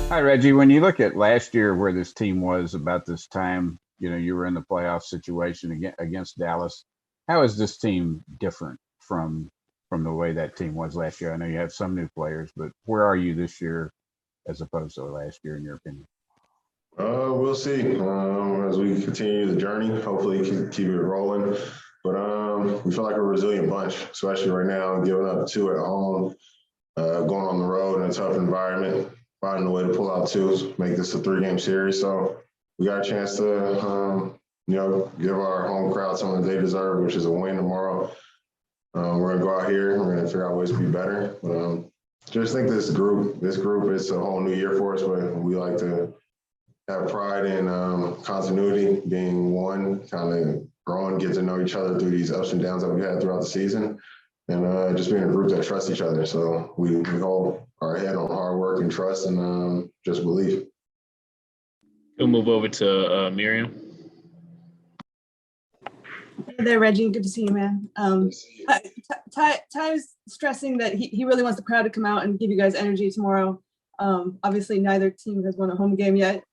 Hi, Reggie. When you look at last year where this team was about this time, you were in the playoff situation against Dallas. How is this team different from the way that team was last year? I know you have some new players, but where are you this year as opposed to last year, in your opinion? We'll see as we continue the journey. Hopefully, keep it rolling. But we feel like a resilient bunch, especially right now, giving up two at home, going on the road in a tough environment, finding a way to pull out two, make this a three-game series. So we got a chance to, give our home crowd something they deserve, which is a win tomorrow. We're gonna go out here. We're gonna figure out ways to be better. Just think this group is a whole new year for us, but we like to have pride in continuity, being one, kind of growing, get to know each other through these ups and downs that we've had throughout the season, and just being a group that trusts each other. So we hold our head on hard work and trust and just belief. We'll move over to Miriam. Hey there, Reggie. Good to see you, man. Ty was stressing that he really wants the crowd to come out and give you guys energy tomorrow. Obviously, neither team has won a home game yet,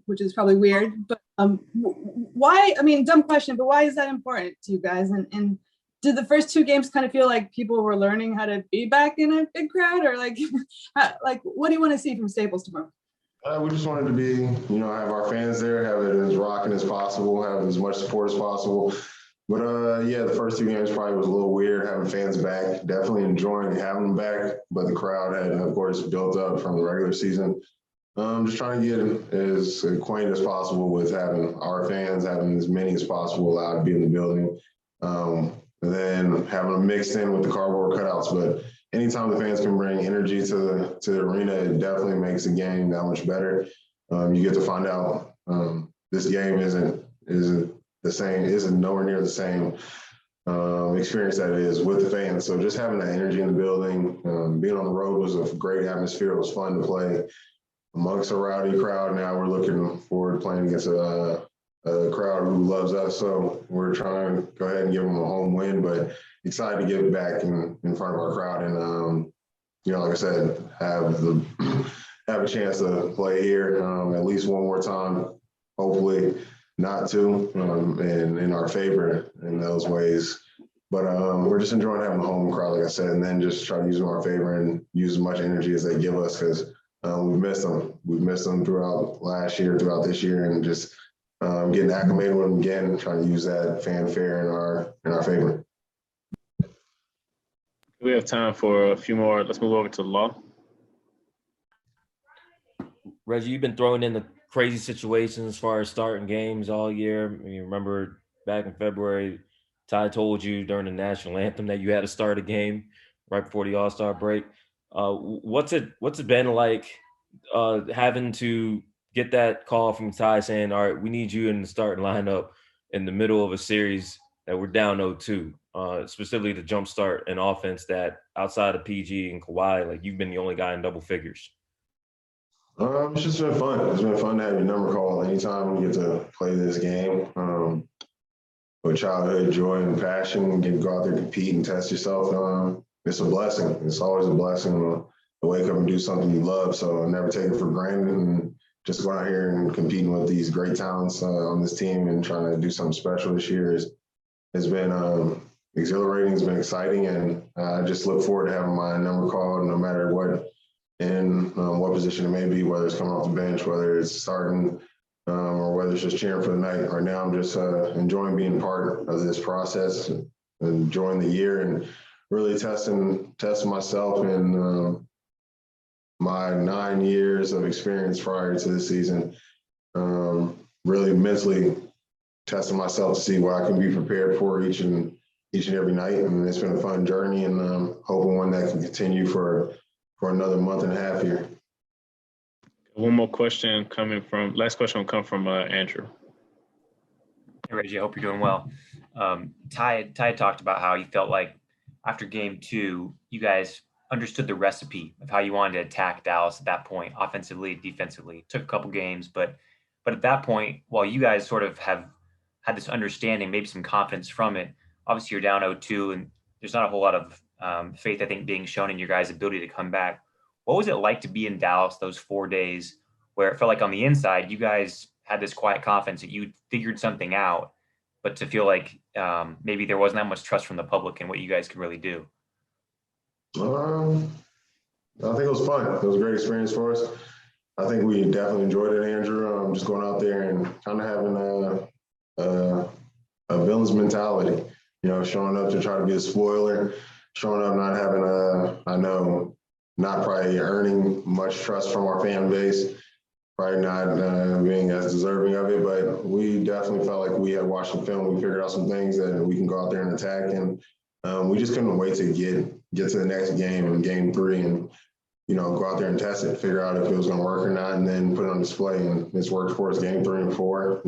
which is probably weird. But why? I mean, dumb question, but why is that important to you guys? And did the first two games kind of feel like people were learning how to be back in a big crowd, or like what do you want to see from Staples tomorrow? We just wanted to be, have our fans there, have it as rocking as possible, have as much support as possible. But yeah, the first two games probably was a little weird having fans back. Definitely enjoying having them back, but the crowd had, of course, built up from the regular season. Just trying to get as acquainted as possible with having our fans, having as many as possible allowed to be in the building, and then having them mixed in with the cardboard cutouts. But anytime the fans can bring energy to the arena, it definitely makes the game that much better. You get to find out this game isn't the same, isn't nowhere near the same experience that it is with the fans. So just having that energy in the building, being on the road was a great atmosphere. It was fun to play amongst a rowdy crowd. Now we're looking forward to playing against a crowd who loves us. So we're trying to go ahead and give them a home win, but excited to get back in front of our crowd and, like I said, have a chance to play here at least one more time, hopefully not two, and in our favor in those ways. But we're just enjoying having a home crowd, like I said, and then just try to use them in our favor and use as much energy as they give us because we've missed them. We've missed them throughout last year, throughout this year, and just getting acclimated with them again, trying to use that fanfare in our favor. We have time for a few more. Let's move over to Law. Reggie, you've been thrown in the crazy situations as far as starting games all year. You remember back in February, Ty told you during the national anthem that you had to start a game right before the All-Star break. What's it been like having to get that call from Ty saying, all right, we need you in the starting lineup in the middle of a series that we're down 0-2, specifically to jumpstart an offense that outside of PG and Kawhi, like you've been the only guy in double figures? It's just been fun. It's been fun to have your number called anytime you get to play this game. With childhood joy and passion, get to go out there, compete, and test yourself. It's a blessing. It's always a blessing to wake up and do something you love. So I never take it for granted. And just going out here and competing with these great talents on this team and trying to do something special this year has been exhilarating. It's been exciting, and I just look forward to having my number called, no matter what. In what position it may be, whether it's coming off the bench, whether it's starting, or whether it's just cheering for the night. Right now, I'm just enjoying being part of this process, and enjoying the year, and really testing myself in my 9 years of experience prior to this season. Really mentally testing myself to see what I can be prepared for each and every night. And it's been a fun journey, and hoping one that can continue for another month and a half here. One more question last question will come from Andrew. Hey, Reggie, I hope you're doing well. Ty talked about how he felt like after game 2, you guys understood the recipe of how you wanted to attack Dallas at that point, offensively, defensively. It took a couple games, but at that point, while you guys sort of have had this understanding, maybe some confidence from it, obviously you're down 0-2, and there's not a whole lot of faith, I think, being shown in your guys' ability to come back. What was it like to be in Dallas those 4 days where it felt like on the inside, you guys had this quiet confidence that you figured something out, but to feel like maybe there wasn't that much trust from the public in what you guys could really do? I think it was fun. It was a great experience for us. I think we definitely enjoyed it, Andrew. Just going out there and kind of having a villain's mentality, showing up to try to be a spoiler, showing up not having I know, not probably earning much trust from our fan base, probably not being as deserving of it, but we definitely felt like we had watched the film. We figured out some things that we can go out there and attack, and we just couldn't wait to get to the next game and game 3 and go out there and test it, figure out if it was going to work or not, and then put it on display. And it's worked for us game 3 and 4.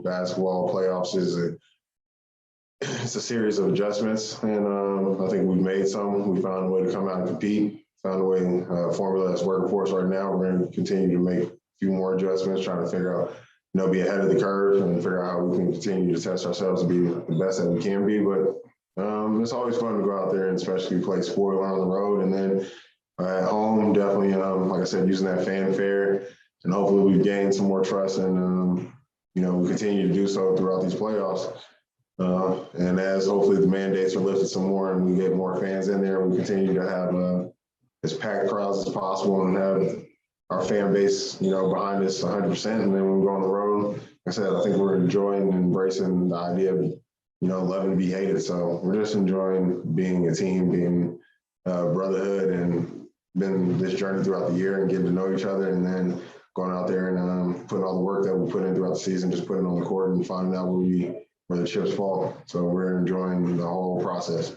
Basketball playoffs it's a series of adjustments, and I think we've made some. We found a way to come out and compete, found a way, formula that's working for us right now. We're going to continue to make a few more adjustments, trying to figure out, be ahead of the curve and figure out how we can continue to test ourselves to be the best that we can be. But it's always fun to go out there and especially play spoiler on the road. And then at home, definitely, like I said, using that fanfare, and hopefully we've gained some more trust, and we continue to do so throughout these playoffs. And as hopefully the mandates are lifted some more and we get more fans in there, we continue to have as packed crowds as possible and have our fan base, behind us 100%. And then when we go on the road, like I said, I think we're enjoying and embracing the idea of, loving to be hated. So we're just enjoying being a team, being brotherhood, and been this journey throughout the year and getting to know each other, and then going out there and putting all the work that we put in throughout the season, just putting it on the court and finding out where the chips fall. So we're enjoying the whole process.